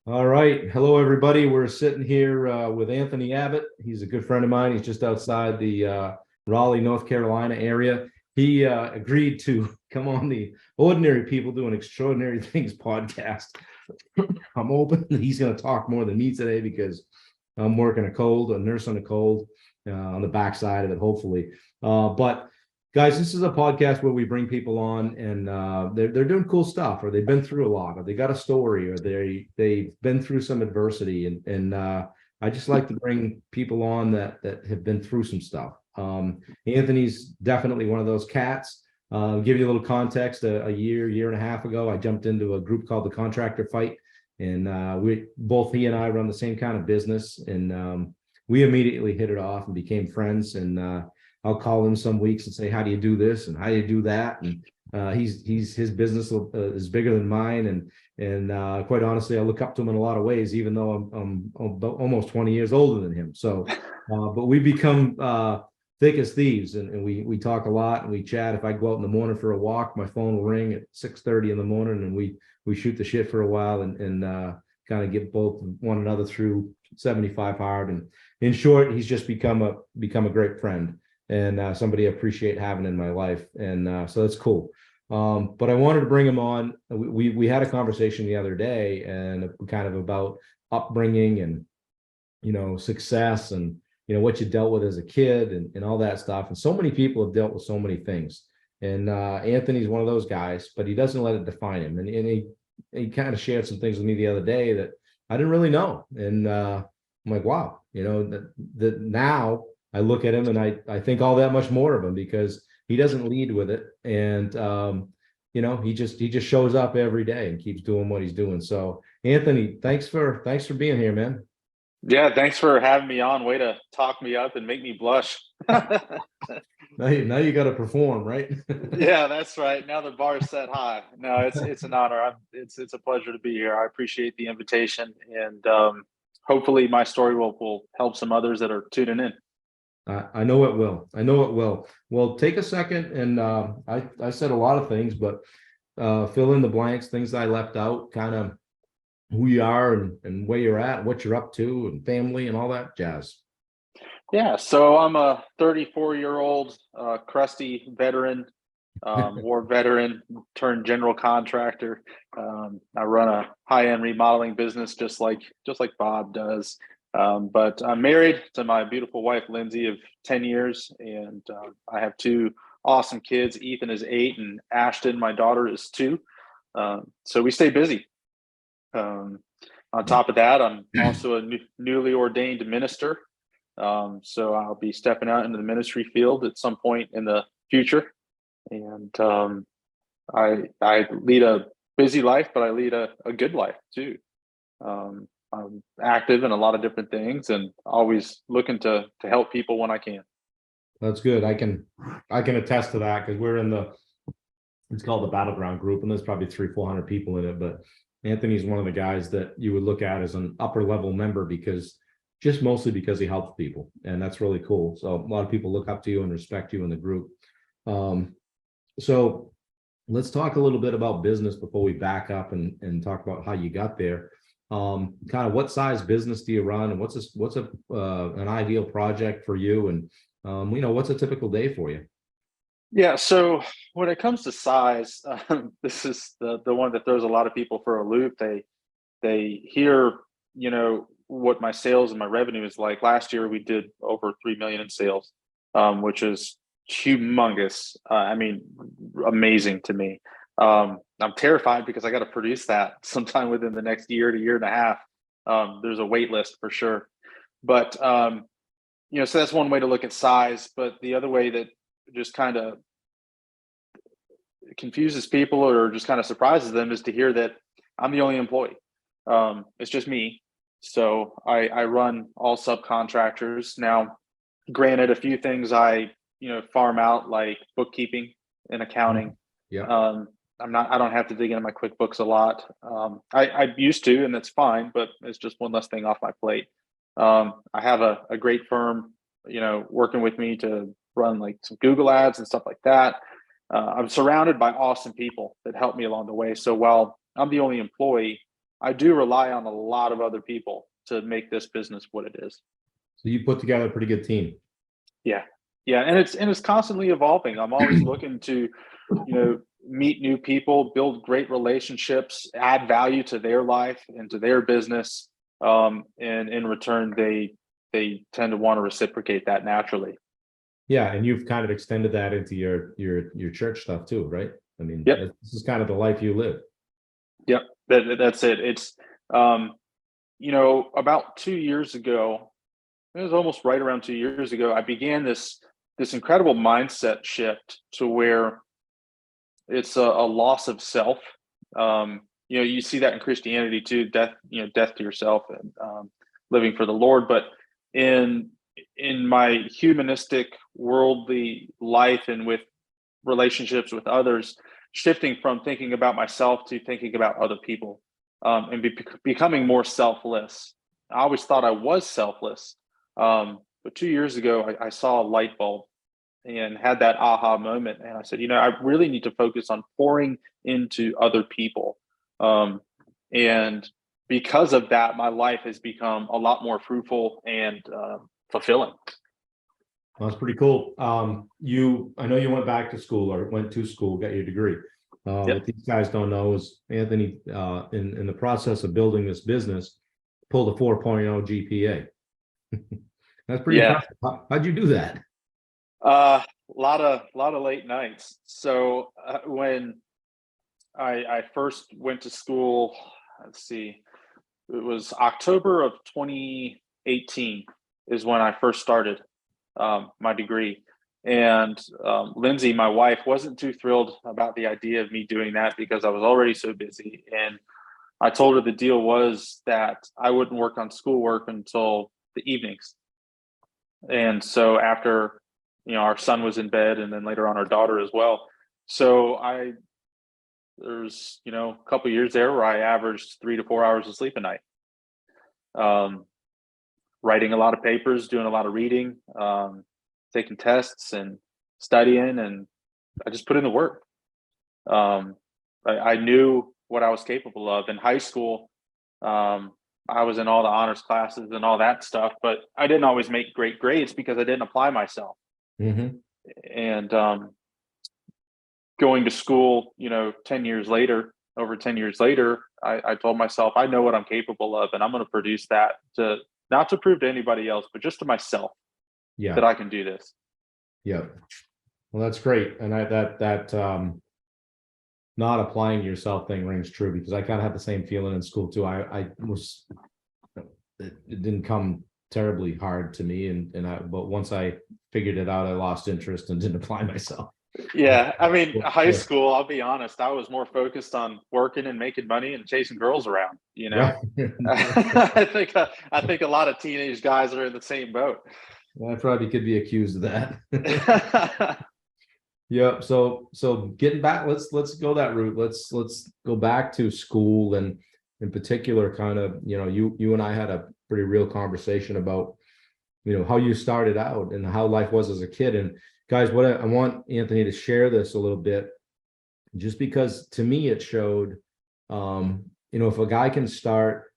All right. Hello, everybody. We're sitting here with Anthony Abbott. He's a good friend of mine. He's just outside the Raleigh, North Carolina area. He agreed to come on the Ordinary People Doing Extraordinary Things podcast. I'm hoping that he's going to talk more than me today because I'm working a cold, a nurse on a cold on the backside of it, hopefully. But guys, this is a podcast where we bring people on and they're doing cool stuff, or they've been through a lot, or they got a story, or they've been through some adversity, and I just like to bring people on that have been through some stuff. Anthony's definitely one of those cats. Give you a little context. A year and a half ago, I jumped into a group called the Contractor Fight, and he and I run the same kind of business, and we immediately hit it off and became friends. And I'll call him some weeks and say, "How do you do this and how do you do that?" And his business is bigger than mine, and quite honestly, I look up to him in a lot of ways, even though I'm almost 20 years older than him. So, but we become thick as thieves, and we talk a lot and we chat. If I go out in the morning for a walk, my phone will ring at 6:30 in the morning, and we shoot the shit for a while and kind of get both one another through 75 hard. And in short, he's just become a great friend and somebody I appreciate having in my life. And so that's cool. But I wanted to bring him on. We had a conversation the other day and kind of about upbringing and, success and, what you dealt with as a kid and all that stuff. And so many people have dealt with so many things. And Anthony's one of those guys, but he doesn't let it define him. And he kind of shared some things with me the other day that I didn't really know. And I'm like, wow, that now I look at him and I think all that much more of him because he doesn't lead with it. And he just shows up every day and keeps doing what he's doing. So Anthony, thanks for being here, man. Yeah, thanks for having me on. Way to talk me up and make me blush. Now you got to perform, right? Yeah, that's right. Now the bar's set high. No, it's an honor. It's a pleasure to be here. I appreciate the invitation, and hopefully my story will help some others that are tuning in. I know it will. I know it will. Well, take a second, and I said a lot of things, but fill in the blanks, things that I left out, kind of who you are and where you're at, what you're up to, and family and all that jazz. Yeah, so I'm a 34-year-old crusty veteran, war veteran turned general contractor. I run a high-end remodeling business just like Bob does. But I'm married to my beautiful wife, Lindsay, of 10 years, and I have two awesome kids. Ethan is 8, and Ashton, my daughter, is 2. So we stay busy. On top of that, I'm also a newly ordained minister. So I'll be stepping out into the ministry field at some point in the future. And I lead a busy life, but I lead a good life too. I'm active in a lot of different things and always looking to help people when I can. That's good. I can attest to that because we're in it's called the Battleground Group, and there's probably 300-400 people in it. But Anthony's one of the guys that you would look at as an upper level member mostly because he helps people, and that's really cool. So a lot of people look up to you and respect you in the group. So let's talk a little bit about business before we back up and talk about how you got there. Kind of what size business do you run, and what's an ideal project for you, and what's a typical day for you? Yeah, so when it comes to size, this is the one that throws a lot of people for a loop. They hear, what my sales and my revenue is like. Last year we did over 3 million in sales, which is humongous. I mean, amazing to me. I'm terrified because I got to produce that sometime within the next year to year and a half. There's a wait list for sure, but so that's one way to look at size. But the other way that just kind of confuses people or just kind of surprises them is to hear that I'm the only employee. It's just me. So I run all subcontractors. Now, granted, a few things I farm out, like bookkeeping and accounting. Yeah. I don't have to dig into my QuickBooks a lot. I used to, and that's fine, but it's just one less thing off my plate. I have a great firm, working with me to run like some Google ads and stuff like that. I'm surrounded by awesome people that help me along the way. So while I'm the only employee, I do rely on a lot of other people to make this business what it is. So you put together a pretty good team. Yeah. Yeah. And it's constantly evolving. I'm always looking to, meet new people, build great relationships, add value to their life and to their business. And in return, they tend to want to reciprocate that naturally. Yeah, and you've kind of extended that into your church stuff too, right? I mean, Yep. this is kind of the life you live. Yep. That's it. It's, about 2 years ago, it was almost right around 2 years ago, I began this incredible mindset shift to where it's a loss of self. You see that in Christianity too, death to yourself and living for the Lord. But in my humanistic, worldly life and with relationships with others, shifting from thinking about myself to thinking about other people, and becoming more selfless. I always thought I was selfless, but 2 years ago, I saw a light bulb and had that aha moment. And I said, I really need to focus on pouring into other people. And because of that, my life has become a lot more fruitful and fulfilling. That's pretty cool. I know you went back to school or went to school, got your degree. Yep. What these guys don't know is Anthony, in the process of building this business, pulled a 4.0 GPA. That's pretty Yeah. impressive. How'd you do that? A lot of late nights. So when I first went to school, let's see, it was October of 2018 is when I first started my degree. And Lindsay, my wife, wasn't too thrilled about the idea of me doing that because I was already so busy. And I told her the deal was that I wouldn't work on schoolwork until the evenings. And so after, our son was in bed and then later on our daughter as well. So there's, a couple of years there where I averaged 3 to 4 hours of sleep a night. Writing a lot of papers, doing a lot of reading, taking tests and studying, and I just put in the work. I knew what I was capable of. In high school, I was in all the honors classes and all that stuff, but I didn't always make great grades because I didn't apply myself. Mm-hmm. And going to school, 10 years later, over 10 years later, I told myself, I know what I'm capable of, and I'm going to produce that not to prove to anybody else, but just to myself that I can do this. Yeah. Well, that's great. And that not applying yourself thing rings true because I kind of had the same feeling in school too. It didn't come terribly hard to me. But once I figured it out, I lost interest and didn't apply myself. Yeah. I mean, high school, I'll be honest, I was more focused on working and making money and chasing girls around, Right. I think a lot of teenage guys are in the same boat. I probably could be accused of that. Yeah. So getting back, let's go that route. Let's go back to school, and in particular, kind of, you and I had a pretty real conversation about, how you started out and how life was as a kid. And guys, what I want Anthony to share this a little bit, just because to me it showed, if a guy can start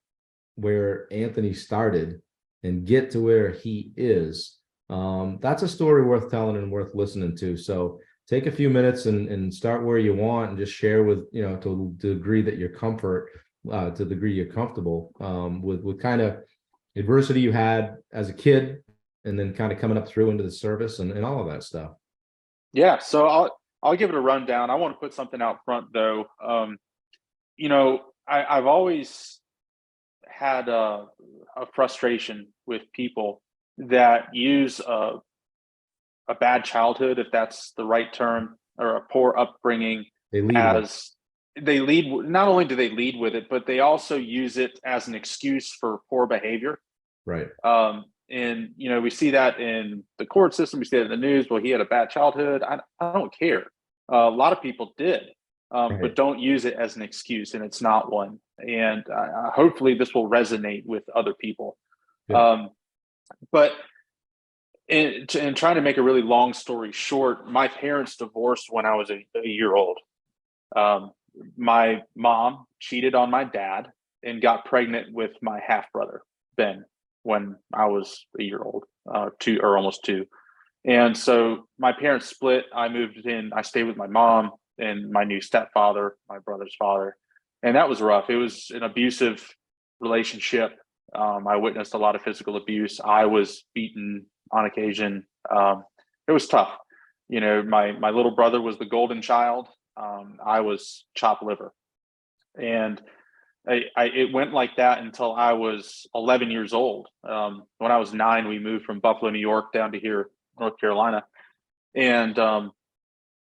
where Anthony started and get to where he is, that's a story worth telling and worth listening to. So take a few minutes and start where you want and just share with, to the degree that you're to the degree you're comfortable, with kind of adversity you had as a kid and then kind of coming up through into the service and all of that stuff. Yeah. So I'll give it a rundown. I want to put something out front though. I've always had a frustration with people that use a bad childhood, if that's the right term, or a poor upbringing, not only do they lead with it, but they also use it as an excuse for poor behavior. Right. And we see that in the court system, we see that in the news. Well, he had a bad childhood. I don't care. A lot of people did, Right. but don't use it as an excuse, and it's not one. And hopefully this will resonate with other people. But in trying to make a really long story short, my parents divorced when I was a year old. My mom cheated on my dad. and got pregnant with my half brother, Ben, when I was a year old, two or almost two. And so my parents split. I moved in, I stayed with my mom and my new stepfather, my brother's father. And that was rough. It was an abusive relationship. I witnessed a lot of physical abuse. I was beaten on occasion. It was tough. You know, my little brother was the golden child. I was chopped liver. And it went like that until I was 11 years old. When I was 9, we moved from Buffalo, New York down to here, North Carolina. And,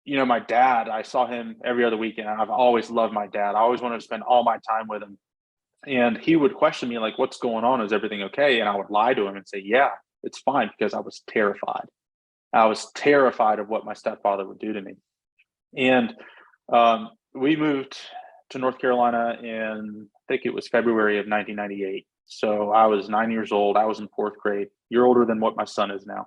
you know, my dad, I saw him every other weekend. I've always loved my dad. I always wanted to spend all my time with him. And he would question me, like, what's going on? Is everything okay? And I would lie to him and say, yeah, it's fine, because I was terrified. I was terrified of what my stepfather would do to me. And we moved to North Carolina in, I think it was February of 1998. So I was 9 years old. I was in 4th grade. You're older than what my son is now.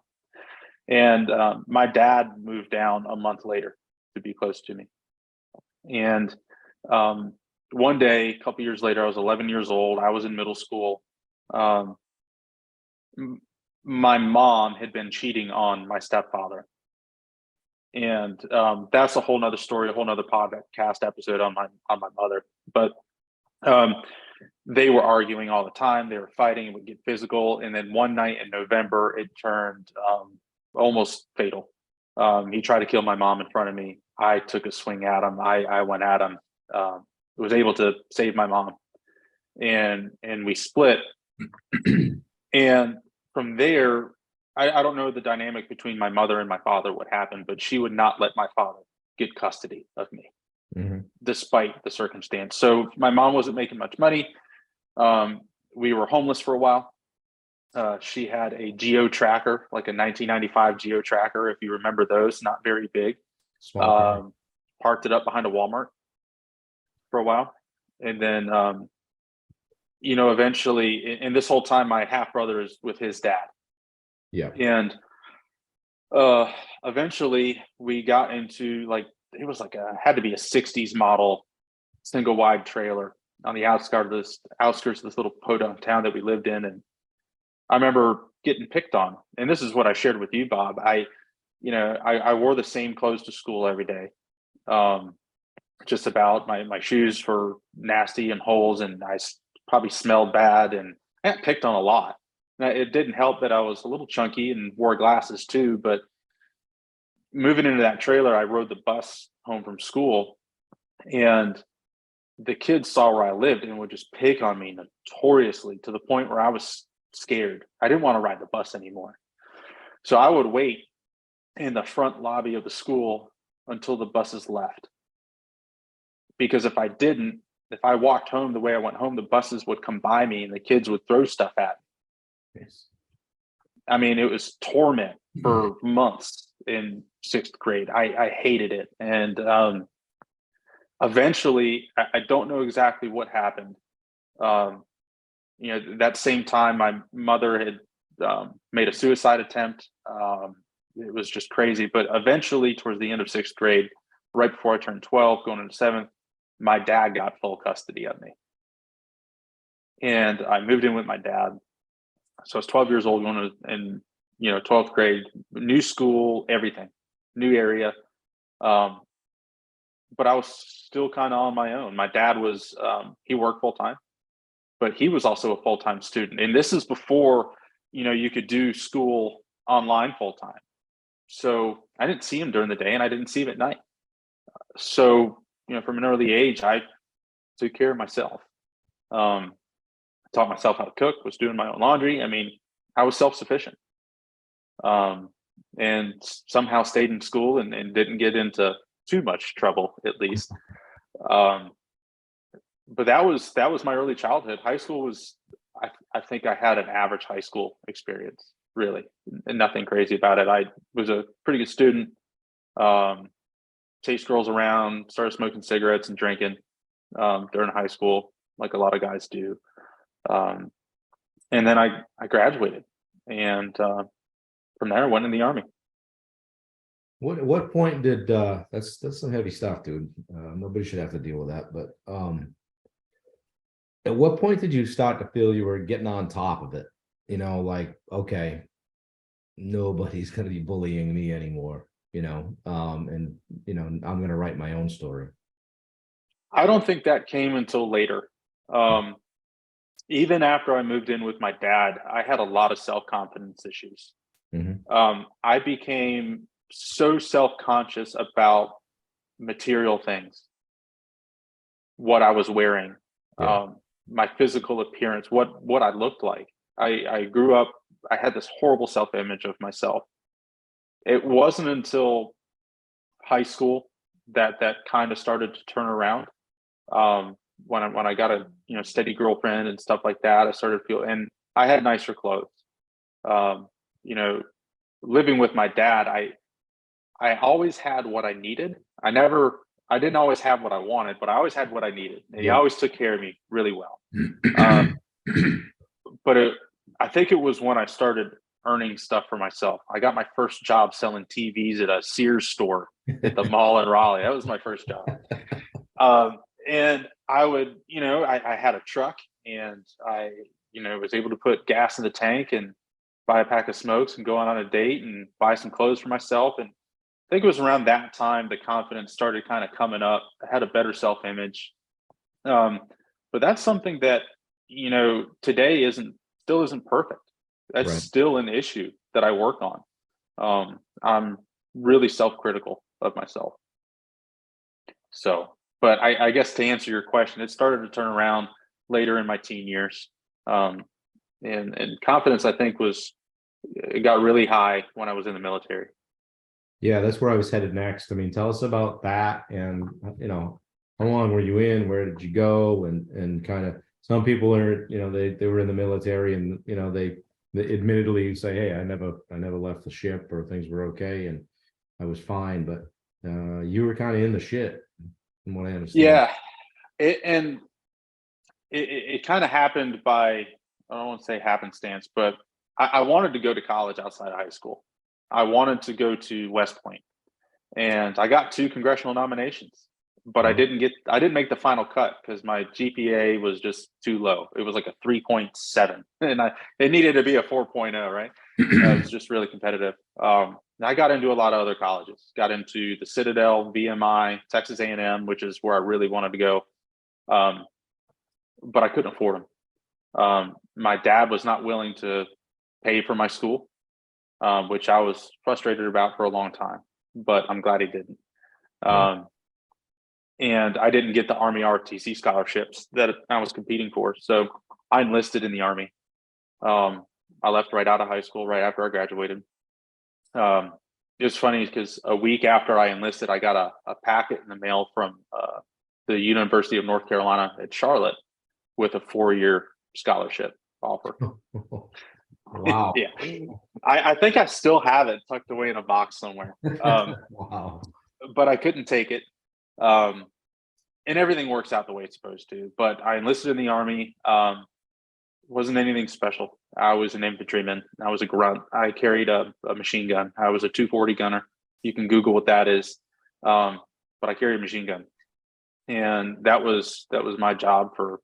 And my dad moved down a month later to be close to me. And one day, a couple years later, I was 11 years old. I was in middle school. My mom had been cheating on my stepfather. And that's a whole nother story, a whole nother podcast episode on my mother. But they were arguing all the time. They were fighting. It would get physical. And then one night in November, it turned almost fatal. He tried to kill my mom in front of me. I took a swing at him. I went at him. Was able to save my mom, and we split. And from there, I don't know the dynamic between my mother and my father, what happened, but she would not let my father get custody of me, despite the circumstance. So my mom wasn't making much money. We were homeless for a while. She had a geo tracker, like a 1995 geo tracker, if you remember those, not very big. Parked it up behind a Walmart for a while. And then, you know, eventually, and this whole time, my half brother is with his dad. Yeah. And eventually we got into, like, it was like had to be a 60s model single wide trailer on the outskirts of this little podunk town that we lived in. And I remember getting picked on. And this is what I shared with you, Bob. I wore the same clothes to school every day. Just about. My shoes were nasty and holes, and I probably smelled bad, and I got picked on a lot. Now, it didn't help that I was a little chunky and wore glasses too, but moving into that trailer, I rode the bus home from school, and the kids saw where I lived and would just pick on me notoriously, to the point where I was scared. I didn't want to ride the bus anymore. So I would wait in the front lobby of the school until the buses left. Because if I walked home the way I went home, the buses would come by me and the kids would throw stuff at me. Yes. I mean, it was torment for months in 6th grade. I hated it. And eventually, I don't know exactly what happened. You know, that same time, my mother had made a suicide attempt. It was just crazy. But eventually, towards the end of 6th grade, right before I turned 12, going into 7th, my dad got full custody of me. And I moved in with my dad. So I was 12 years old, going in, 12th grade, new school, everything, new area. But I was still kind of on my own. My dad was, he worked full time, but he was also a full-time student. And this is before, you could do school online full time. So I didn't see him during the day, and I didn't see him at night. So, from an early age, I took care of myself. Taught myself how to cook, was doing my own laundry. I mean, I was self-sufficient. And somehow stayed in school and didn't get into too much trouble, at least. But that was my early childhood. High school was, I think I had an average high school experience, really, and nothing crazy about it. I was a pretty good student. Chased girls around, started smoking cigarettes and drinking during high school, like a lot of guys do. And then I graduated, and from there I went in the Army. What point did that's some heavy stuff, dude. Nobody should have to deal with that. But At what point did you start to feel you were getting on top of it? You know, like, okay, nobody's going to be bullying me anymore, and, I'm going to write my own story. I don't think that came until later. Um, Even after I moved in with my dad, I had a lot of self-confidence issues. Mhm. I became so self-conscious about material things, what I was wearing, Yeah. my physical appearance, what I looked like. I grew up, I had this horrible self-image of myself. It wasn't until high school that that kind of started to turn around. When I got a steady girlfriend and stuff like that, I started to feel, and I had nicer clothes. Um, you know, Living with my dad, I always had what I needed. I didn't always have what I wanted, but I always had what I needed. And he Yeah. always took care of me really well. Um, but I think it was when I started earning stuff for myself. I got my first job selling TVs at a Sears store at the mall in Raleigh. That was my first job. And I would, I had a truck, and I, was able to put gas in the tank and buy a pack of smokes and go on a date and buy some clothes for myself. And I think it was around that time the confidence started kind of coming up. I had a better self image. Um, but that's something that, today still isn't perfect. That's Right. still an issue that I work on. I'm really self critical of myself. So, but I guess to answer your question, it started to turn around later in my teen years. Um, and confidence, I think, it got really high when I was in the military. Yeah, that's where I was headed next. I mean, tell us about that, and how long were you in? Where did you go? And kind of, some people are, they were in the military, and they admittedly say, hey, I never left the ship, or things were okay and I was fine. But you were kind of in the shit, from what I understand. Yeah, and it kind of happened by, I don't want to say happenstance, but I wanted to go to college outside of high school. I wanted to go to West Point, and I got two congressional nominations, but Wow. I didn't make the final cut because my GPA was just too low. It was like a 3.7, and it needed to be a 4.0, right? It was just really competitive. I got into a lot of other colleges. Got into the Citadel, VMI, Texas A&M, which is where I really wanted to go, um, but I couldn't afford them. My dad was not willing to pay for my school, which I was frustrated about for a long time, but I'm glad he didn't. Yeah. Um, and I didn't get the Army ROTC scholarships that I was competing for. So I enlisted in the Army. Um, I left right out of high school, right after I graduated. Um, it was funny because a week after I enlisted, I got a packet in the mail from the University of North Carolina at Charlotte with a 4-year scholarship offer. Wow. Yeah, I think I still have it tucked away in a box somewhere, Wow. but I couldn't take it. Um, and everything works out the way it's supposed to. But I enlisted in the Army. Wasn't anything special. I was an infantryman. I was a grunt. I carried a machine gun. I was a 240 gunner. You can Google what that is. But I carried a machine gun, and that was my job for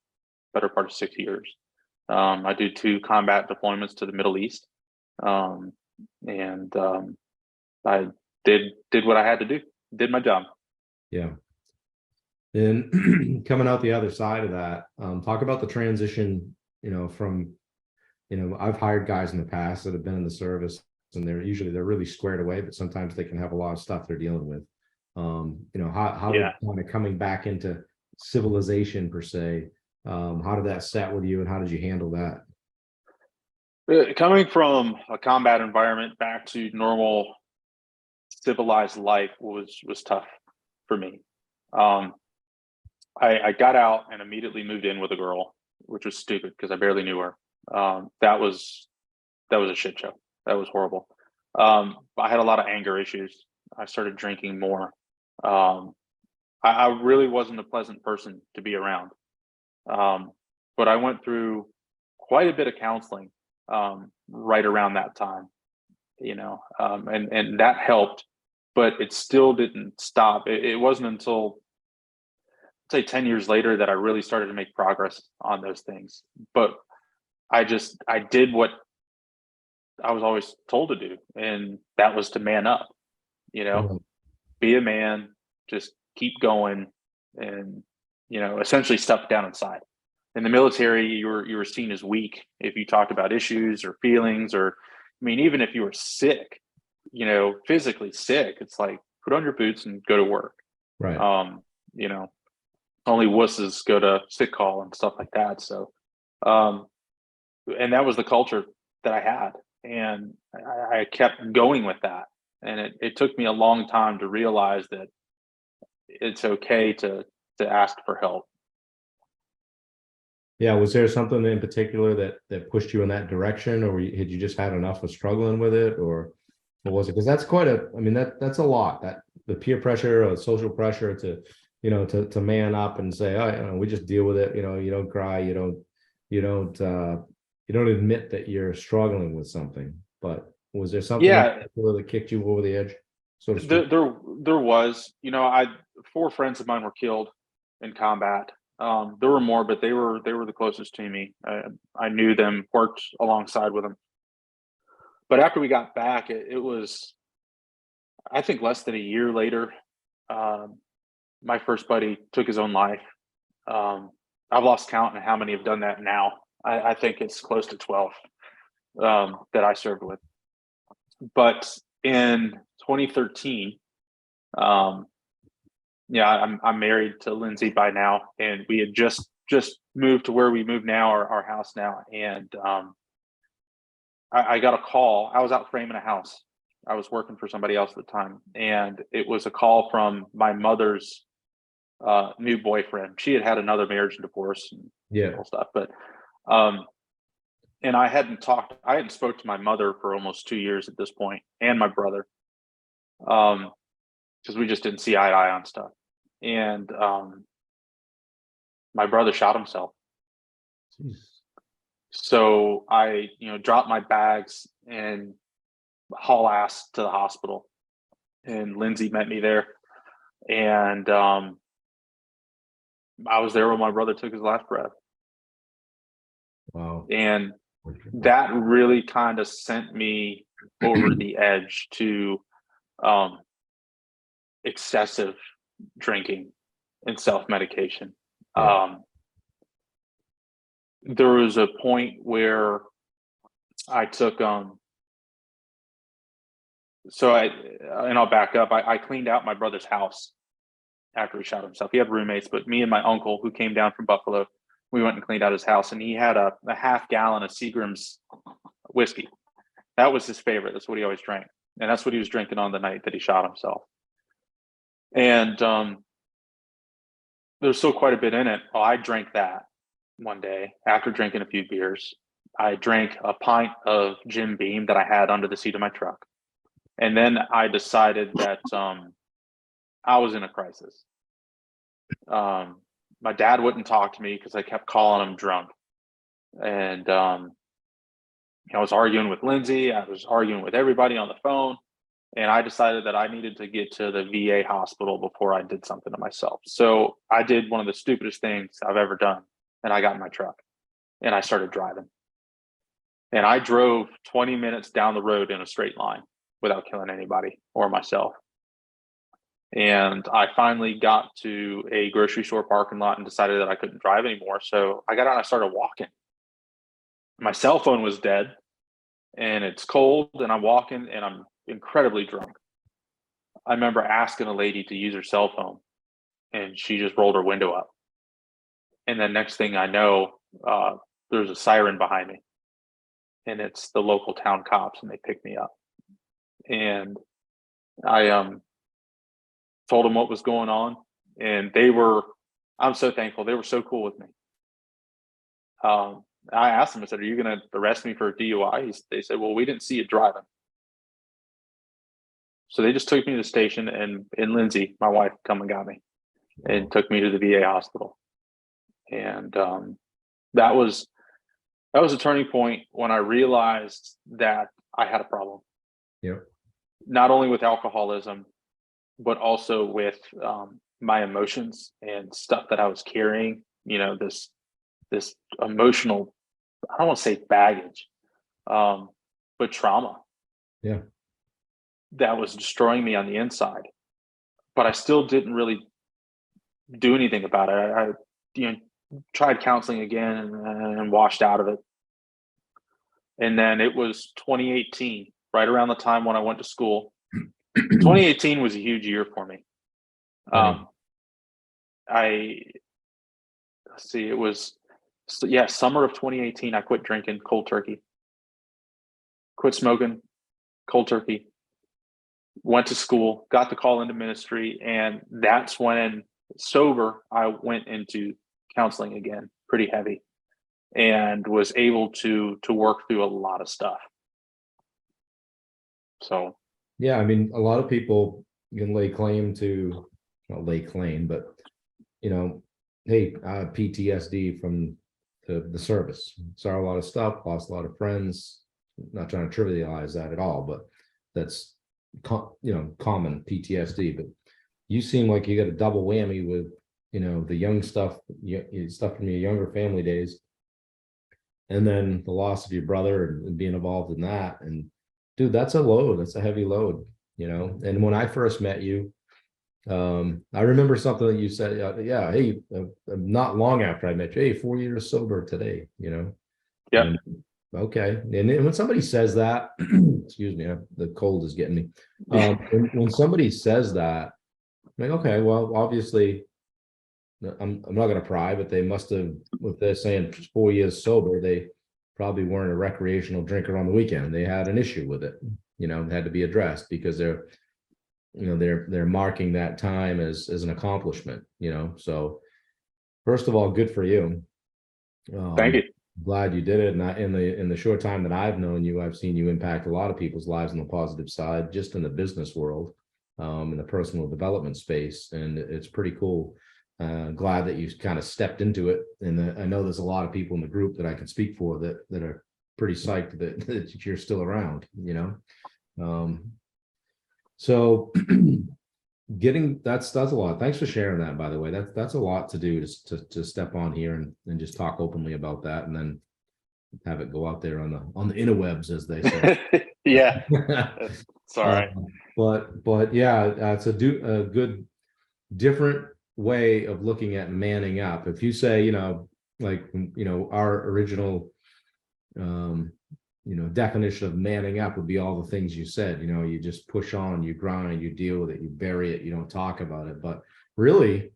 better part of 6 years. I did 2 combat deployments to the Middle East, um, and I did what I had to do. Did my job. Yeah. And coming out the other side of that, talk about the transition, from, I've hired guys in the past that have been in the service, and they're really squared away, but sometimes they can have a lot of stuff they're dealing with. How did Yeah, kind of coming back into civilization per se, how did that set with you, and how did you handle that? coming from a combat environment back to normal civilized life was tough for me. Um, I got out and immediately moved in with a girl, which was stupid because I barely knew her. That was a shit show. That was horrible. I had a lot of anger issues. I started drinking more. Um, I really wasn't a pleasant person to be around. Um, but I went through quite a bit of counseling right around that time, and that helped, but it still didn't stop. It wasn't until say 10 years later that I really started to make progress on those things. But I did what I was always told to do, and that was to man up, Mhm. be a man, just keep going, and essentially stuff down inside. In the military, you were seen as weak if you talked about issues or feelings, or I mean, even if you were sick, physically sick, it's like put on your boots and go to work. Right. Um, you know, only wusses go to sick call and stuff like that. So, um, and that was the culture that I had, and I kept going with that. And it took me a long time to realize that it's okay to ask for help. Yeah. Was there something in particular that pushed you in that direction, or had you just had enough of struggling with it, or what was it? Because that's quite a, I mean, that's a lot. That the peer pressure or social pressure to, to man up and say, oh, we just deal with it. You don't cry, you don't, you don't admit that you're struggling with something. But was there something in Yeah, particular that kicked you over the edge, so to speak? there was, I 4 friends of mine were killed in combat. There were more, but they were the closest to me. I knew them, worked alongside with them. But after we got back, it was, I think, less than a year later. Um, my first buddy took his own life. Um, I've lost count on how many have done that now. I think it's close to 12 that I served with. But in 2013, um, yeah, I'm married to Lindsay by now, and we had just moved to where we moved now, our house now, and I got a call. I was out framing a house. I was working for somebody else at the time, and it was a call from my mother's new boyfriend. She had had another marriage and divorce and Yeah. all stuff, but um, and I hadn't spoke to my mother for almost 2 years at this point, and my brother, because we just didn't see eye to eye on stuff. And my brother shot himself. Jeez. So I, dropped my bags and haul ass to the hospital. And Lindsay met me there. And I was there when my brother took his last breath. Wow. And that really kind of sent me over the edge to um, excessive drinking and self-medication. Yeah. There was a point where I took and I'll back up. I cleaned out my brother's house after he shot himself. He had roommates, but me and my uncle, who came down from Buffalo, we went and cleaned out his house, and he had a half gallon of Seagram's whiskey. That was his favorite. That's what he always drank, and that's what he was drinking on the night that he shot himself. And there's still quite a bit in it. Well, I drank that one day after drinking a few beers. I drank a pint of Jim Beam that I had under the seat of my truck. And then I decided that I was in a crisis. My dad wouldn't talk to me because I kept calling him drunk. And I was arguing with Lindsay. I was arguing with everybody on the phone. And I decided that I needed to get to the VA hospital before I did something to myself. So I did one of the stupidest things I've ever done. And I got in my truck and I started driving. And I drove 20 minutes down the road in a straight line without killing anybody or myself. And I finally got to a grocery store parking lot and decided that I couldn't drive anymore. So I got out and I started walking. My cell phone was dead and it's cold and I'm walking and I'm incredibly drunk. I remember asking a lady to use her cell phone and she just rolled her window up. And then next thing I know, there's a siren behind me and it's the local town cops and they picked me up. And I told them what was going on, and I'm so thankful. They were so cool with me. I asked them, I said, "Are you going to arrest me for a DUI?" They said, "Well, we didn't see you driving." So they just took me to the station, and Lindsay, my wife, come and got me and took me to the VA hospital. And that was a turning point when I realized that I had a problem. Yeah. Not only with alcoholism, but also with my emotions and stuff that I was carrying, this emotional, I don't want to say baggage, but trauma Yeah. that was destroying me on the inside. But I still didn't really do anything about it. I tried counseling again and washed out of it. And then it was 2018, right around the time when I went to school. 2018 was a huge year for me. Let's see, it was, summer of 2018. I quit drinking cold turkey, quit smoking cold turkey, went to school, got the call into ministry. And that's when, sober, I went into counseling again, pretty heavy, and was able to work through a lot of stuff. So Yeah, I mean, a lot of people can lay claim to, not lay claim, but hey, PTSD from the service. Saw a lot of stuff, lost a lot of friends. Not trying to trivialize that at all, but that's common PTSD. But you seem like you got a double whammy with the young stuff, stuff from your younger family days, and then the loss of your brother and being involved in that. And dude, that's a load. That's a heavy load, And when I first met you, I remember something that you said, hey, not long after I met you, hey, 4 years sober today, yeah. And, okay. And when somebody says that, excuse me, the cold is getting me. When somebody says that, I'm like, okay, well, obviously, I'm not going to pry, but they must have, if they're saying 4 years sober, they probably weren't a recreational drinker on the weekend. They had an issue with it, had to be addressed because they're marking that time as an accomplishment, So first of all, good for you. Thank you. Glad you did it. And in the short time that I've known you, I've seen you impact a lot of people's lives on the positive side, just in the business world, in the personal development space. And it's pretty cool. Glad that you kind of stepped into it. And I know there's a lot of people in the group that I can speak for that are pretty psyched that you're still around, So getting that's a lot. Thanks for sharing that, by the way. That's a lot to do to step on here and just talk openly about that, and then have it go out there on the interwebs, as they say. Yeah. It's all right. But yeah, it's a good different way of looking at manning up. If you say, our original definition of manning up would be all the things you said. You just push on, you grind, you deal with it, you bury it, you don't talk about it. But really,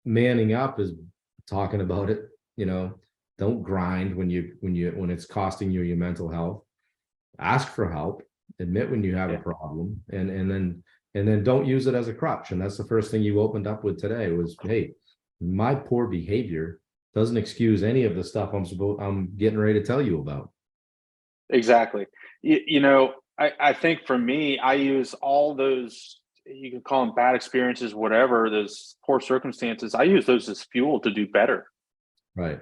manning up is talking about it. Don't grind when it's costing you your mental health. Ask for help, admit when you have a problem, and then don't use it as a crutch. And that's the first thing you opened up with today was, hey, my poor behavior doesn't excuse any of the stuff I'm getting ready to tell you about. Exactly. I think for me, I use all those, you can call them bad experiences, whatever, those poor circumstances, I use those as fuel to do better. Right.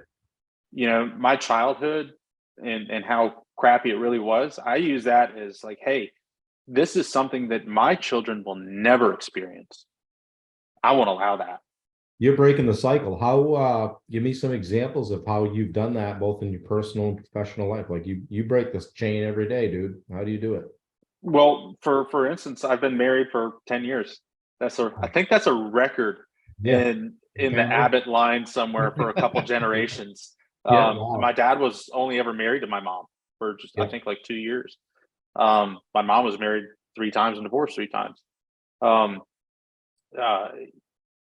My childhood and how crappy it really was, I use that as like, hey, this is something that my children will never experience. I won't allow that. You're breaking the cycle. How, give me some examples of how you've done that, both in your personal and professional life. Like you break this chain every day, dude. How do you do it? Well, for instance, I've been married for 10 years. I think that's a record in the Abbott line somewhere for a couple generations. Wow. My dad was only ever married to my mom for just, I think, like 2 years. My mom was married 3 times and divorced 3 times.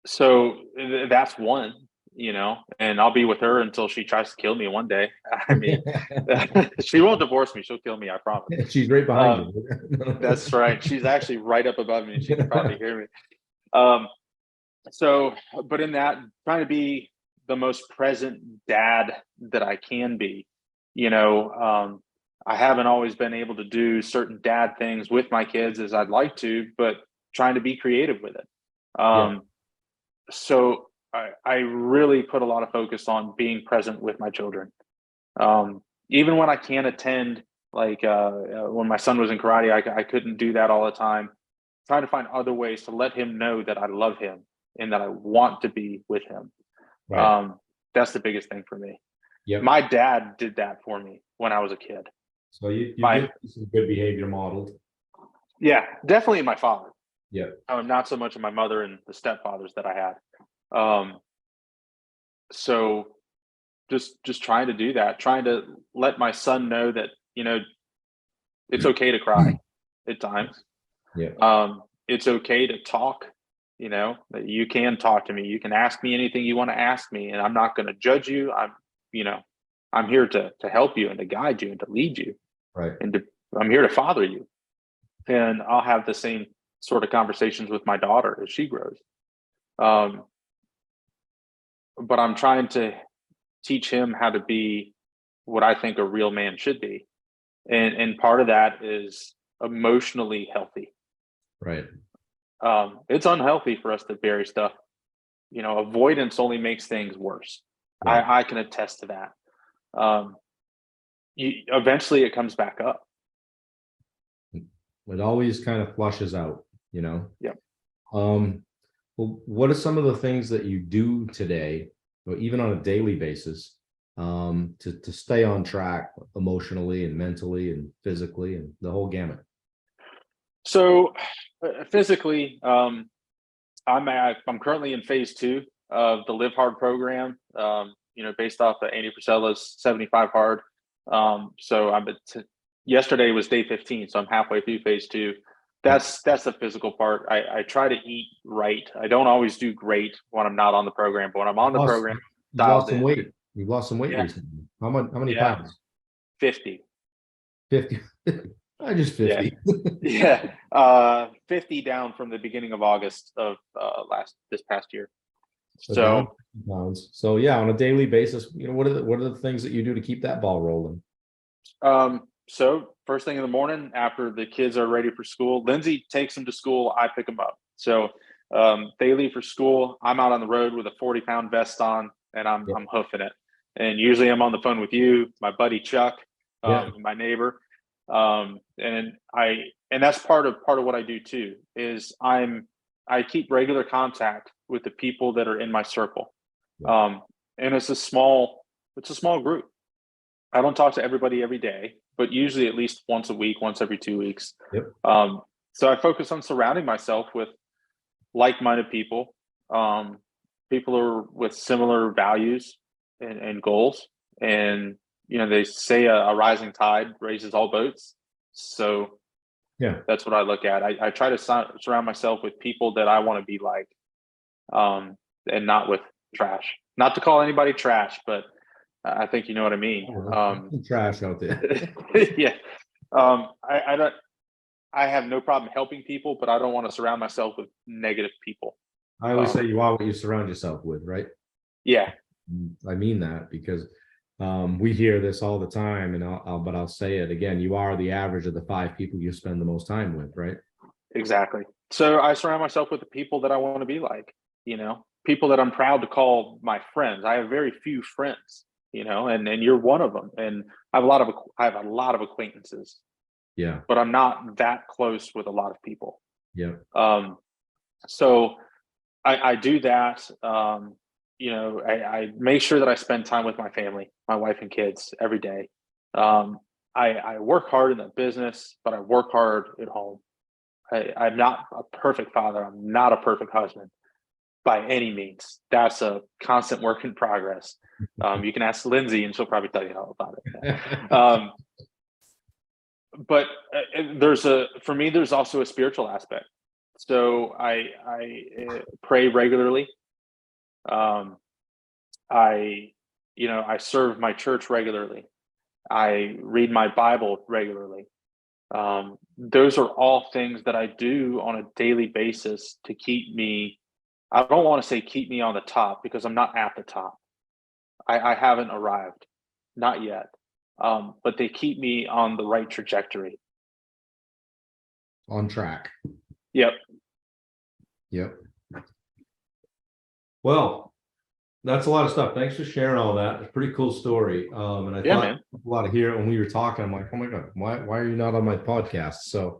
So that's one, and I'll be with her until she tries to kill me one day. I mean, she won't divorce me. She'll kill me. I promise. She's right behind you. That's right. She's actually right up above me. She can probably hear me. But in that, trying to be the most present dad that I can be, I haven't always been able to do certain dad things with my kids as I'd like to, but trying to be creative with it. So I really put a lot of focus on being present with my children. Even when I can't attend, like when my son was in karate, I couldn't do that all the time. trying to find other ways to let him know that I love him and that I want to be with him. Right. That's the biggest thing for me. Yep. My dad did that for me when I was a kid. So you My- get some good behavior modeled. Yeah, definitely my father. Yeah. Not so much of my mother and the stepfathers that I had. So just trying to do that, trying to let my son know that, it's okay to cry at times. Yeah. It's okay to talk, that you can talk to me. You can ask me anything you want to ask me, and I'm not going to judge you. I'm here to help you and to guide you and to lead you. Right. And I'm here to father you. And I'll have the same sort of conversations with my daughter as she grows. But I'm trying to teach him how to be what I think a real man should be. And part of that is emotionally healthy. Right. It's unhealthy for us to bury stuff. Avoidance only makes things worse. Right. I can attest to that. Eventually it comes back up. It always kind of flushes out, Yep. Well, what are some of the things that you do today, or even on a daily basis, to stay on track emotionally and mentally and physically and the whole gamut? So physically, I'm currently in phase 2 of the Live Hard program. Based off of Andy Frisella's 75 Hard. So yesterday was day 15, so I'm halfway through phase 2. That's the physical part. I try to eat right. I don't always do great when I'm not on the program, but when I'm on the program, You've lost some weight. You've lost some weight Yeah. recently. How many Yeah. pounds? 50. 50. I just 50. Yeah. 50 down from the beginning of August of this past year. Down 50 pounds. So yeah, on a daily basis, what are the things that you do to keep that ball rolling? So first thing in the morning, after the kids are ready for school, Lindsay takes them to school. I pick them up. So they leave for school. I'm out on the road with a 40-pound vest on, and I'm hoofing it. And usually I'm on the phone with you, my buddy Chuck, my neighbor, and that's part of what I do too. Is I keep regular contact with the people that are in my circle, and it's a small group. I don't talk to everybody every day, but usually at least once a week, once every 2 weeks. Yep. So I focus on surrounding myself with like-minded people, people who are with similar values and goals. And, they say a rising tide raises all boats. So yeah, that's what I look at. I try to surround myself with people that I want to be like, and not with trash. Not to call anybody trash, but I think you know what I mean. Trash out there. Yeah. I have no problem helping people, but I don't want to surround myself with negative people. I always say you are what you surround yourself with, right? Yeah. I mean that because we hear this all the time, and I'll say it again. You are the average of the 5 people you spend the most time with, right? Exactly. So I surround myself with the people that I want to be like, people that I'm proud to call my friends. I have very few friends, and you're one of them. And I have a lot of acquaintances. Yeah. But I'm not that close with a lot of people. Yeah. So I do that. I make sure that I spend time with my family, my wife and kids every day. I work hard in the business, but I work hard at home. I'm not a perfect father. I'm not a perfect husband by any means. That's a constant work in progress. You can ask Lindsay and she'll probably tell you all about it. But for me, there's also a spiritual aspect. So I pray regularly. I serve my church regularly. I read my Bible regularly. Those are all things that I do on a daily basis to keep me. I don't want to say keep me on the top because I'm not at the top. I haven't arrived, not yet. But they keep me on the right trajectory. On track. Yep. Well, that's a lot of stuff. Thanks for sharing all that. It's a pretty cool story. And I thought man. a lot of here when we were talking, I'm like, oh my God, why are you not on my podcast? So,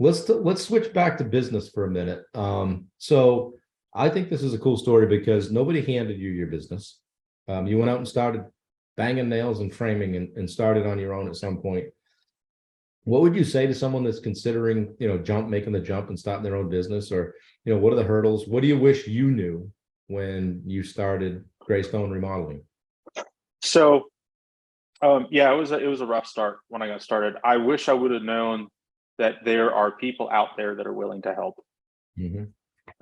let's switch back to business for a minute. So I think this is a cool story because nobody handed you your business. You went out and started banging nails and framing and started on your own at some point. What would you say to someone that's considering, making the jump and starting their own business, or, what are the hurdles? What do you wish you knew when you started Greystone Remodeling? So, yeah, it was a rough start when I got started. I wish I would have known that there are people out there that are willing to help. Mm-hmm.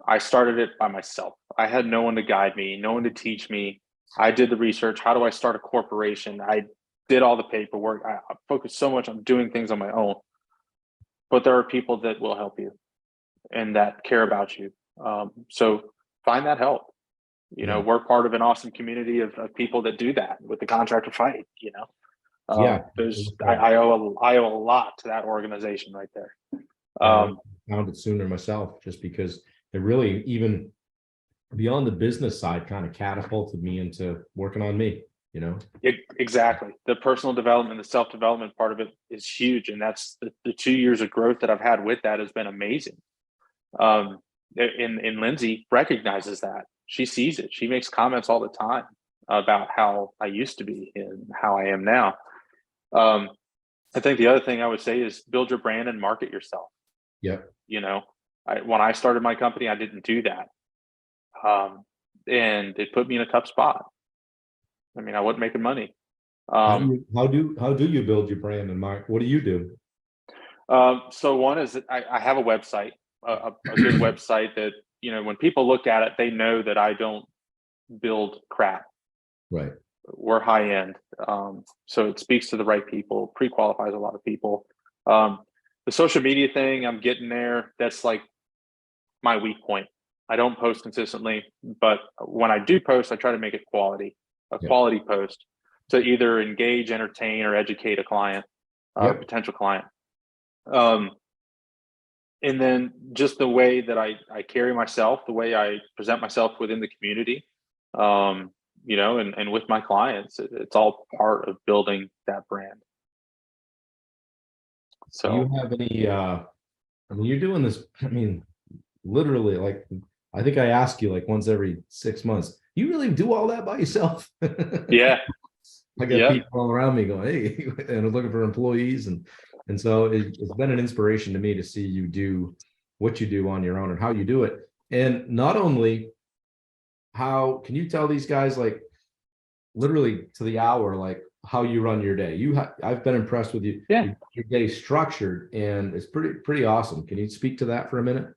I started it by myself. I had no one to guide me, no one to teach me. I did the research. How do I start a corporation? I did all the paperwork. I focused so much on doing things on my own. But there are people that will help you and that care about you. So find that help. Yeah. We're part of an awesome community of people that do that with the contractor fight. Yeah. I owe a lot to that organization right there. I found it sooner myself, just because it really, even beyond the business side, kind of catapulted me into working on me. Exactly. The personal development, the self-development part of it is huge. And that's the 2 years of growth that I've had with that has been amazing. And Lindsay recognizes that. She sees it. She makes comments all the time about how I used to be and how I am now. I think the other thing I would say is build your brand and market yourself. Yeah. When I started my company, I didn't do that. And it put me in a tough spot. I mean, I wasn't making money. How do you build your brand and market? What do you do? So one is that I have a website, a good website that, when people look at it, they know that I don't build crap. Right. We're high end. So it speaks to the right people, pre-qualifies a lot of people. The social media thing, I'm getting there. That's like my weak point. I don't post consistently, but when I do post, I try to make it quality, quality post to either engage, entertain, or educate a client, potential client. And then just the way that I carry myself, the way I present myself within the community, and with my clients, it's all part of building that brand. So do you have any, you're doing this, literally, like, I think I ask you like once every 6 months, you really do all that by yourself? Yeah. I got people all around me going, hey, and I'm looking for employees. And so it's been an inspiration to me to see you do what you do on your own and how you do it. And not only how can you tell these guys, like, literally to the hour, like how you run your day? I've been impressed with you. Yeah. Your day structured, and it's pretty awesome. Can you speak to that for a minute?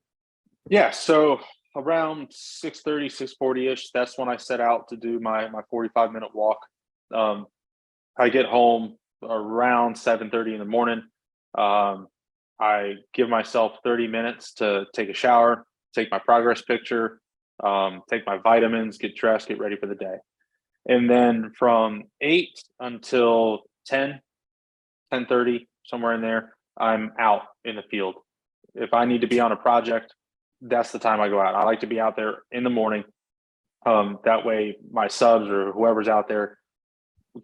Yeah. So around 6:30, 6:40-ish, that's when I set out to do my 45-minute walk. I get home around 7:30 in the morning. I give myself 30 minutes to take a shower, take my progress picture, take my vitamins, get dressed, get ready for the day. And then from 8 until 10, 10:30, somewhere in there, I'm out in the field. If I need to be on a project, that's the time I go out. I like to be out there in the morning. That way my subs or whoever's out there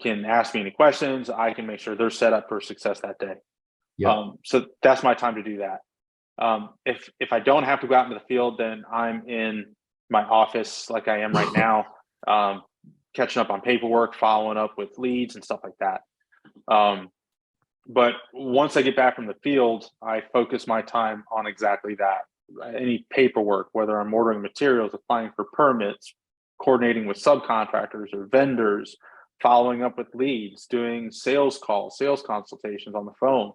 can ask me any questions. I can make sure they're set up for success that day. So that's my time to do that. If I don't have to go out into the field, then I'm in my office like I am right now, catching up on paperwork, following up with leads and stuff like that. But once I get back from the field, I focus my time on exactly that. Any paperwork, whether I'm ordering materials, applying for permits, coordinating with subcontractors or vendors, following up with leads, doing sales calls, sales consultations on the phone.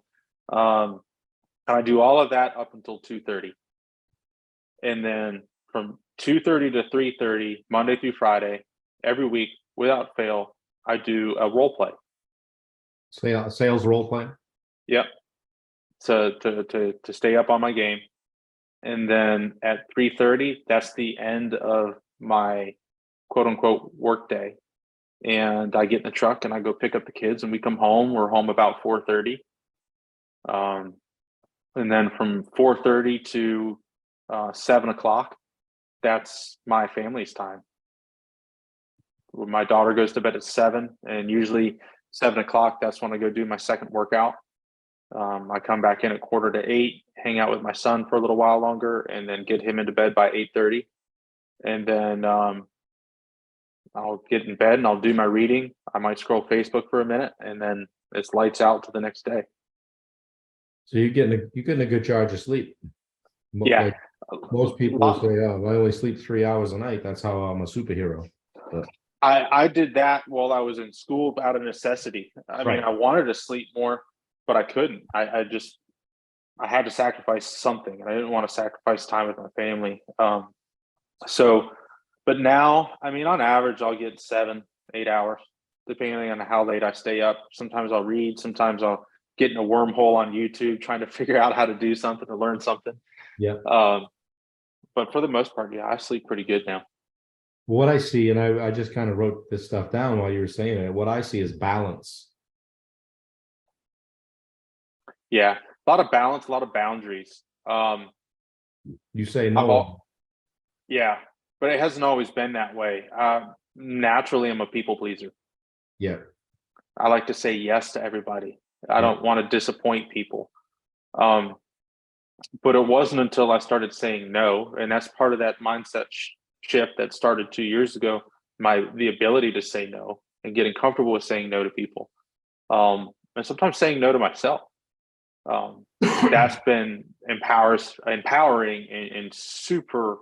I do all of that up until 2:30. And then from 2:30 to 3:30, Monday through Friday, every week, without fail, I do a role play. Sales role play? Yep. To stay up on my game. And then at 3:30, that's the end of my quote unquote work day. And I get in the truck and I go pick up the kids and we come home. We're home about 4:30. And then from 4:30 to 7 o'clock, that's my family's time. My daughter goes to bed at 7, and usually 7 o'clock, that's when I go do my second workout. I come back in at 7:45, hang out with my son for a little while longer, and then get him into bed by 8:30. And then I'll get in bed and I'll do my reading. I might scroll Facebook for a minute, and then it's lights out to the next day. So you're getting a good charge of sleep. Yeah. Like most people say, oh, I only sleep 3 hours a night. That's how I'm a superhero. But I did that while I was in school out of necessity. I mean, Right. I wanted to sleep more, but I couldn't. I had to sacrifice something, and I didn't want to sacrifice time with my family. But now, I mean, on average, I'll get 7, 8 hours, depending on how late I stay up. Sometimes I'll read, sometimes I'll get in a wormhole on YouTube trying to figure out how to do something or learn something. yeah, But for the most part, yeah, I sleep pretty good now. what I see, and I just kind of wrote this stuff down while you were saying it. What I see is balance. Yeah, a lot of balance, a lot of boundaries. You say I've no. all, yeah, but it hasn't always been that way. Naturally, I'm a people pleaser. Yeah, I like to say yes to everybody. I Yeah. don't want to disappoint people. But it wasn't until I started saying no, and that's part of that mindset shift that started 2 years ago. The ability to say no and getting comfortable with saying no to people, and sometimes saying no to myself. That's been empowering and super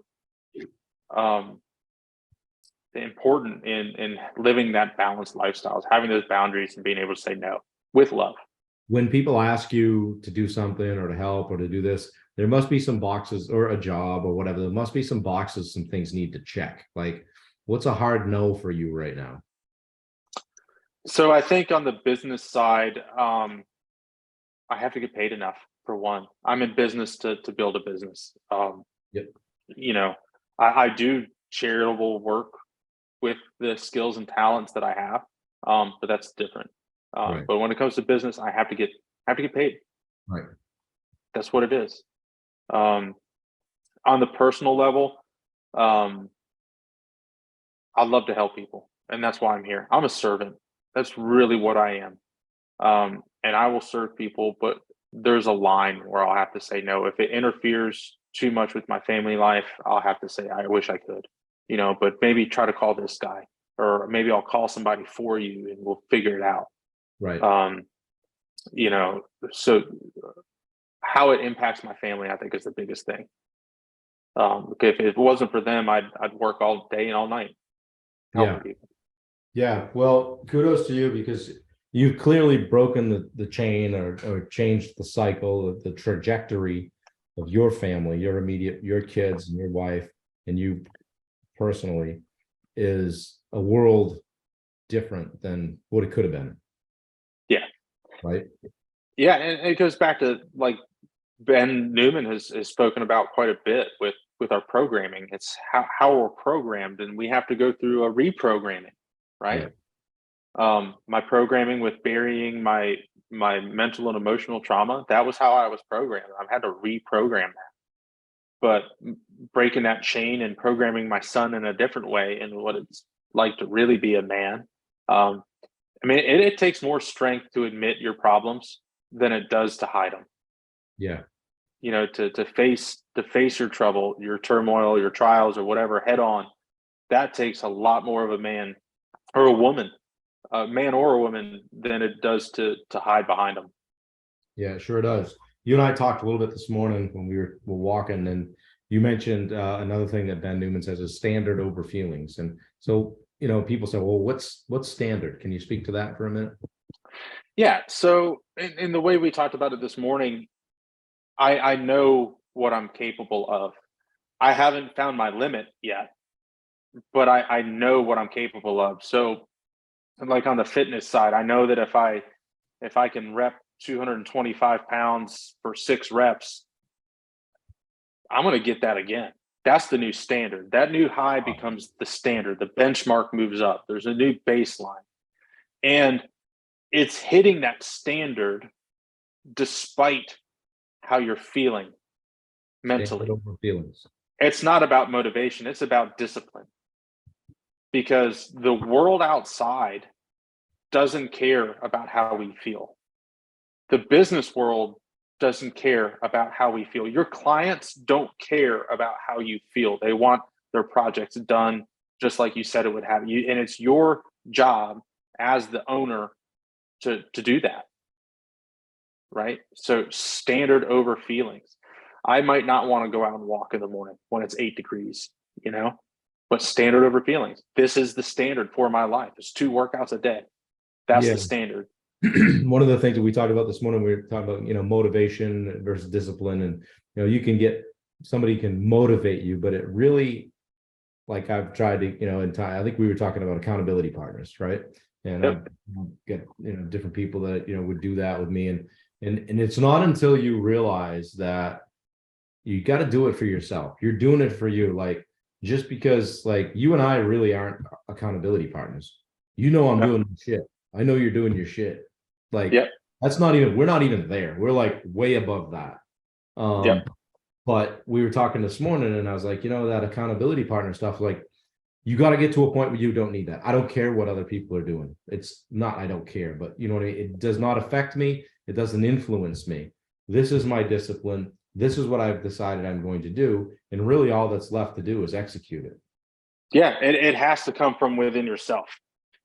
important in living that balanced lifestyle, is having those boundaries and being able to say no with love. When people ask you to do something or to help or to do this, there must be some boxes, or a job or whatever. There must be some boxes, some things need to check. Like, what's a hard no for you right now? So I think on the business side, I have to get paid enough. For one, I'm in business to build a business. Yep. You know, I do charitable work with the skills and talents that I have, but that's different. Right. But when it comes to business, I have to get paid. Right. That's what it is. On the personal level, I love to help people, and that's why I'm here. I'm a servant. That's really what I am. And I will serve people, but there's a line where I'll have to say no. If it interferes too much with my family life, I'll have to say, I wish I could, but maybe try to call this guy, or maybe I'll call somebody for you and we'll figure it out. Right. So how it impacts my family, I think, is the biggest thing. If it wasn't for them, I'd work all day and all night helping people. Yeah. Well, kudos to you, because you've clearly broken the chain, or changed the cycle, the trajectory of your family, your kids and your wife, and you personally, is a world different than what it could have been. Yeah. Right. Yeah. And it goes back to, like, Ben Newman has spoken about quite a bit with our programming. It's how we're programmed, and we have to go through a reprogramming, right? My programming with burying my mental and emotional trauma, that was how I was programmed. I've had to reprogram that. But breaking that chain and programming my son in a different way, and what it's like to really be a man. I mean, it takes more strength to admit your problems than it does to hide them. Yeah. To face your trouble, your turmoil, your trials, or whatever, head on. That takes a lot more of a man or a woman, a man or a woman, than it does to hide behind them. Yeah, it sure does. You and I talked a little bit this morning when we were walking, and you mentioned another thing that Ben Newman says is standard over feelings. And so, people say, well, what's standard? Can you speak to that for a minute? Yeah. So in the way we talked about it this morning, I know what I'm capable of. I haven't found my limit yet, but I know what I'm capable of. So, like, on the fitness side, I know that if I can rep 225 pounds for 6 reps, I'm going to get that again. That's the new standard. That new high becomes the standard. The benchmark moves up. There's a new baseline. And it's hitting that standard despite how you're feeling mentally. Standard over feelings. It's not about motivation. It's about discipline. Because the world outside doesn't care about how we feel. The business world doesn't care about how we feel. Your clients don't care about how you feel. They want their projects done just like you said it would have you. And it's your job as the owner to do that. Right. So standard over feelings. I might not want to go out and walk in the morning when it's 8 degrees, but standard over feelings. This is the standard for my life. It's 2 workouts a day. That's Yeah. the standard. One of the things that we talked about this morning, we were talking about, motivation versus discipline. And, you can get, somebody can motivate you, but it really, like I've tried to, in time, I think we were talking about accountability partners, right? And Yep. I get, different people that, would do that with me. And it's not until you realize that you got to do it for yourself. You're doing it for you. Like, just because like you and I really aren't accountability partners. I'm doing my shit. I know you're doing your shit. Like, Yep. we're not even there. We're like way above that. Yep. But we were talking this morning and I was like, that accountability partner stuff, like you got to get to a point where you don't need that. I don't care what other people are doing. It's not, I don't care, but you know what I mean? It does not affect me. It doesn't influence me. This is my discipline. This is what I've decided I'm going to do. And really all that's left to do is execute it. Yeah. It has to come from within yourself.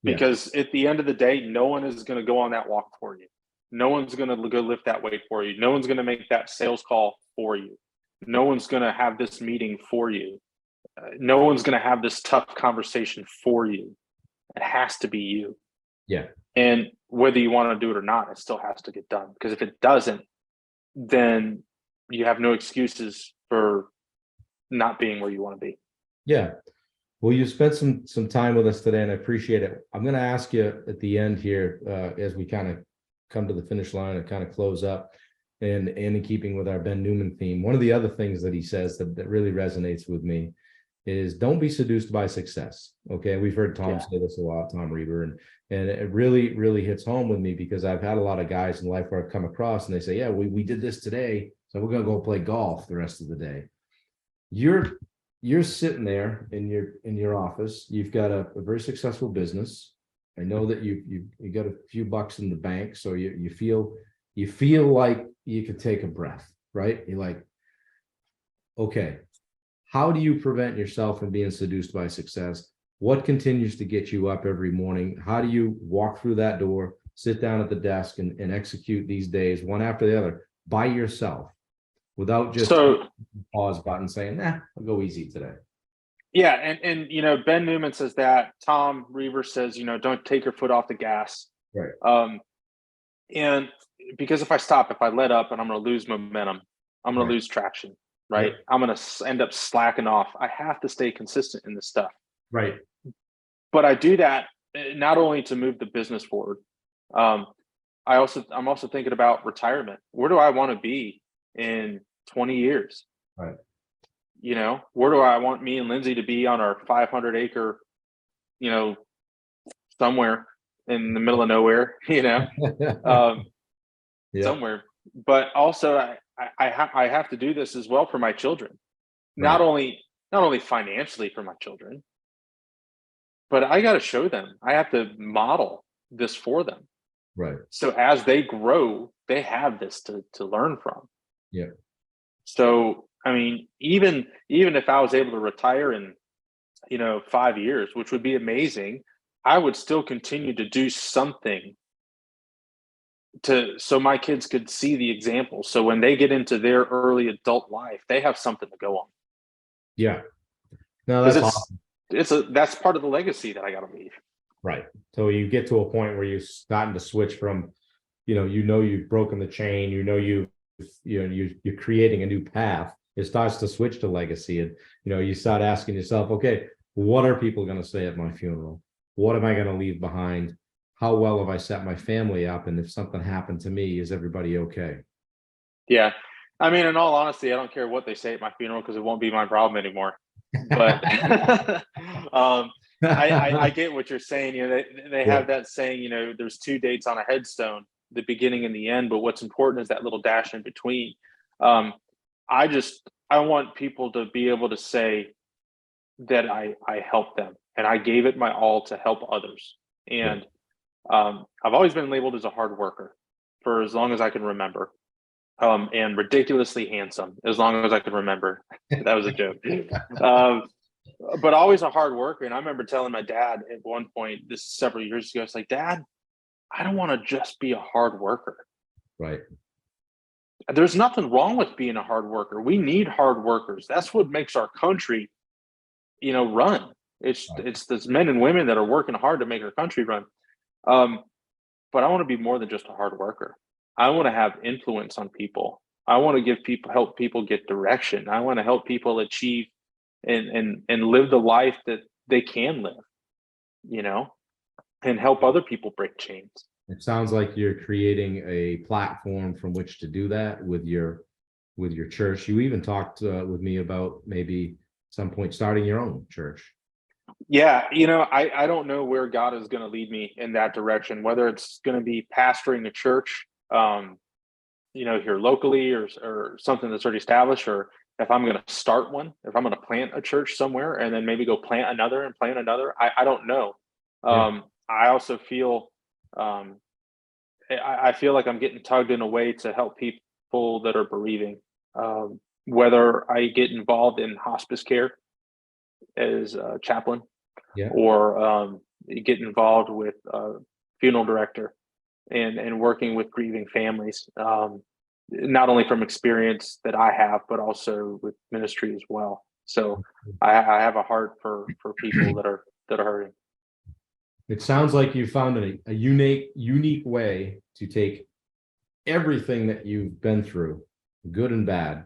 Because Yeah. at the end of the day, no one is going to go on that walk for you. No one's going to go lift that weight for you. No one's going to make that sales call for you. No one's going to have this meeting for you. No one's going to have this tough conversation for you. It has to be you. Yeah. And whether you want to do it or not, it still has to get done. Because if it doesn't, then you have no excuses for not being where you want to be. Yeah. Well, you spent some time with us today, and I appreciate it. I'm going to ask you at the end here, as we kind of come to the finish line and kind of close up, and in keeping with our Ben Newman theme, one of the other things that he says that really resonates with me is don't be seduced by success. Okay, we've heard Tom say this a lot, Tom Reber, and it really, really hits home with me because I've had a lot of guys in life where I've come across and they say, yeah, we did this today, so we're going to go play golf the rest of the day. You're sitting there in your office. You've got a very successful business. I know that you got a few bucks in the bank, so you feel like you could take a breath, right? You're like, okay, how do you prevent yourself from being seduced by success? What continues to get you up every morning? How do you walk through that door, sit down at the desk, and execute these days one after the other by yourself? Without just pause button saying, I'll go easy today. Yeah. And Ben Newman says that. Tom Reaver says, don't take your foot off the gas. Right. And because if I let up and I'm going to lose momentum, I'm going to lose traction. Right. Yep. I'm going to end up slacking off. I have to stay consistent in this stuff. Right. But I do that not only to move the business forward. I'm also thinking about retirement. Where do I want to be in 20 years? Right. Where do I want me and Lindsay to be on our 500 acre, somewhere in the middle of nowhere, somewhere. But also I have to do this as well for my children, not only financially for my children, but I got to show them. I have to model this for them. Right. So as they grow, they have this to learn from. Yeah. So, I mean, even if I was able to retire in, 5 years, which would be amazing, I would still continue to do something so my kids could see the example. So when they get into their early adult life, they have something to go on. Yeah. No, that's awesome. That's part of the legacy that I got to leave. Right. So you get to a point where you're starting to switch from, you've broken the chain, you're creating a new path. It starts to switch to legacy, and you start asking yourself, okay, what are people going to say at my funeral? What am I going to leave behind? How well have I set my family up? And if something happened to me, is everybody okay? Yeah. I mean, in all honesty, I don't care what they say at my funeral because it won't be my problem anymore. But I get what you're saying. They have that saying, there's 2 dates on a headstone, the beginning and the end, but what's important is that little dash in between. I want people to be able to say that I helped them and I gave it my all to help others. And I've always been labeled as a hard worker. for as long as I can remember. And ridiculously handsome as long as I can remember. That was a joke. But always a hard worker. And I remember telling my dad at one point, this is several years ago, it's like, Dad, I don't want to just be a hard worker. Right. There's nothing wrong with being a hard worker. We need hard workers. That's what makes our country, run. It's those men and women that are working hard to make our country run. But I want to be more than just a hard worker. I want to have influence on people. I want to help people get direction. I want to help people achieve and live the life that they can live, and help other people break chains. It sounds like you're creating a platform from which to do that with your church. You even talked with me about maybe some point starting your own church. Yeah, I don't know where God is going to lead me in that direction, whether it's going to be pastoring a church, here locally or something that's already established, or if I'm going to start one, if I'm going to plant a church somewhere and then maybe go plant another and plant another. I don't know. I also feel, I feel like I'm getting tugged in a way to help people that are bereaving, whether I get involved in hospice care as a chaplain, or get involved with a funeral director and working with grieving families, not only from experience that I have, but also with ministry as well. So I have a heart for people that are hurting. It sounds like you found a unique way to take everything that you've been through, good and bad,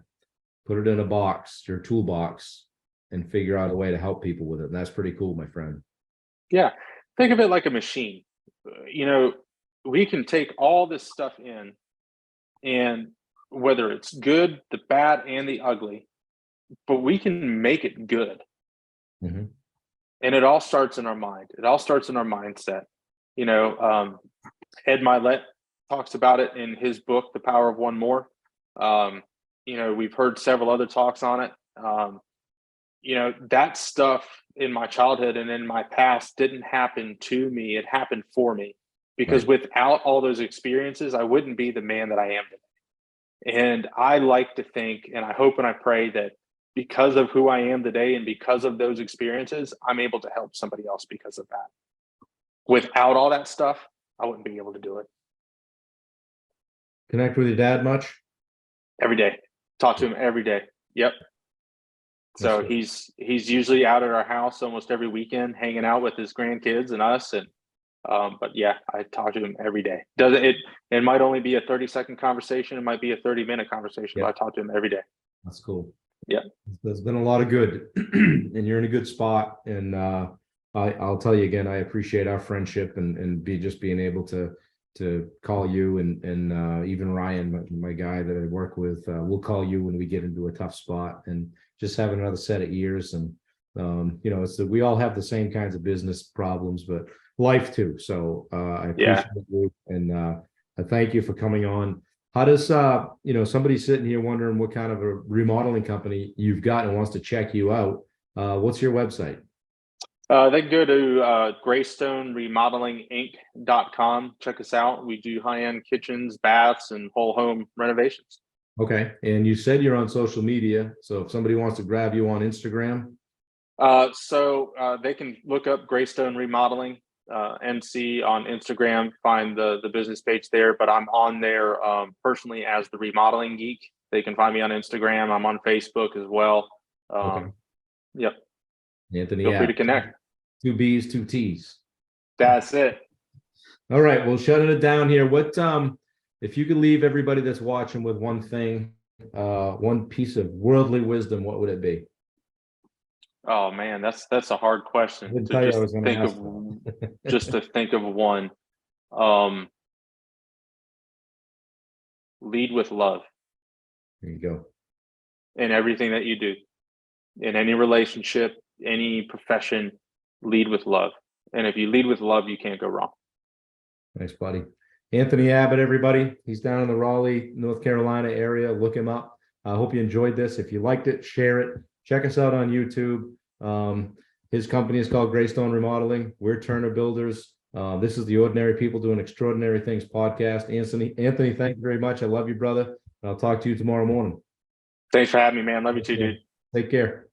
put it in a box, your toolbox, and figure out a way to help people with it. And that's pretty cool, my friend. Yeah. Think of it like a machine. We can take all this stuff in, and whether it's good, the bad, and the ugly, but we can make it good. Mm-hmm. And it all starts in our mind. It all starts in our mindset. Ed Milet talks about it in his book, The Power of One More. We've heard several other talks on it. That stuff in my childhood and in my past didn't happen to me. It happened for me, because without all those experiences, I wouldn't be the man that I am today. And I like to think, and I hope and I pray that because of who I am today and because of those experiences, I'm able to help somebody else because of that. Without all that stuff, I wouldn't be able to do it. Connect with your dad much? Every day. Talk to him every day. Yep. So he's usually out at our house almost every weekend, hanging out with his grandkids and us. And but yeah, I talk to him every day. It might only be a 30-second conversation. It might be a 30-minute conversation, but I talk to him every day. That's cool. Yeah. There's been a lot of good and you're in a good spot. And I'll tell you again, I appreciate our friendship and being able to call you and even Ryan, my guy that I work with, we'll call you when we get into a tough spot, and just having another set of ears. And it's that we all have the same kinds of business problems, but life too. So I appreciate you, and I thank you for coming on. How does somebody sitting here wondering what kind of a remodeling company you've got and wants to check you out? What's your website? They can go to greystoneremodelinginc.com. Check us out. We do high-end kitchens, baths, and whole home renovations. Okay. And you said you're on social media. So if somebody wants to grab you on Instagram. So they can look up Greystone Remodeling MC on Instagram, find the business page there, but I'm on there personally as the Remodeling Geek. They can find me on Instagram. I'm on Facebook as well. Okay. Yep. Anthony, feel free to connect. 2 B's, 2 T's. That's it. All right. Well, shutting it down here. What if you could leave everybody that's watching with one thing, one piece of worldly wisdom, what would it be? Oh man, that's a hard question just to think of one. Lead with love. There you go. In everything that you do, in any relationship, any profession, lead with love. And if you lead with love, you can't go wrong. Nice, buddy. Anthony Abbott, everybody. He's down in the Raleigh, North Carolina area. Look him up. I hope you enjoyed this. If you liked it, share it. Check us out on YouTube. His company is called Greystone Remodeling. We're Turner Builders. This is the Ordinary People Doing Extraordinary Things podcast. Anthony, thank you very much. I love you, brother. I'll talk to you tomorrow morning. Thanks for having me, man. Love you too, dude. Take care.